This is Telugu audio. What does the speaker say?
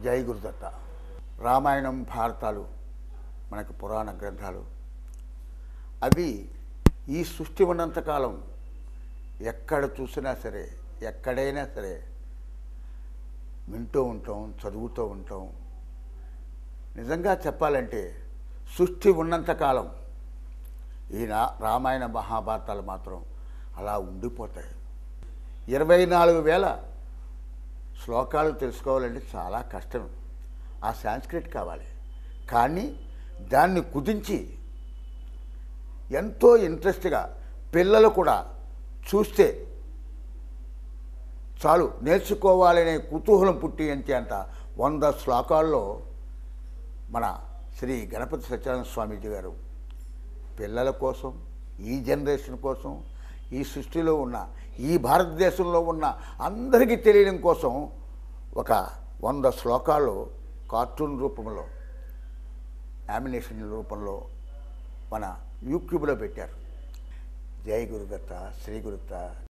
జై గురుదత్త. రామాయణం భారతాలు మనకు పురాణ గ్రంథాలు. అవి ఈ సృష్టి ఉన్నంతకాలం ఎక్కడ చూసినా సరే, ఎక్కడైనా సరే వింటూ ఉంటాం, చదువుతూ ఉంటాం. నిజంగా చెప్పాలంటే సృష్టి ఉన్నంతకాలం ఈ రామాయణ మహాభారతాలు మాత్రం అలా ఉండిపోతాయి. 24,000 శ్లోకాలు తెలుసుకోవాలంటే చాలా కష్టం. ఆ సాంస్క్రిట్ కావాలి. కానీ దాన్ని కుదించి ఎంతో ఇంట్రెస్ట్గా పిల్లలు కూడా చూస్తే చాలు నేర్చుకోవాలనే కుతూహలం పుట్టించేంత 100 శ్లోకాల్లో మన శ్రీ గణపతి సత్యానంద స్వామీజీ గారు పిల్లల కోసం, ఈ జనరేషన్ కోసం, ఈ సృష్టిలో ఉన్న, ఈ భారతదేశంలో ఉన్న అందరికీ తెలియడం కోసం ఒక 100 శ్లోకాలు కార్టూన్ రూపంలో, యానిమేషన్ రూపంలో మన యూట్యూబ్లో పెట్టారు. జై గురుదత్త, శ్రీ గురుదత్త.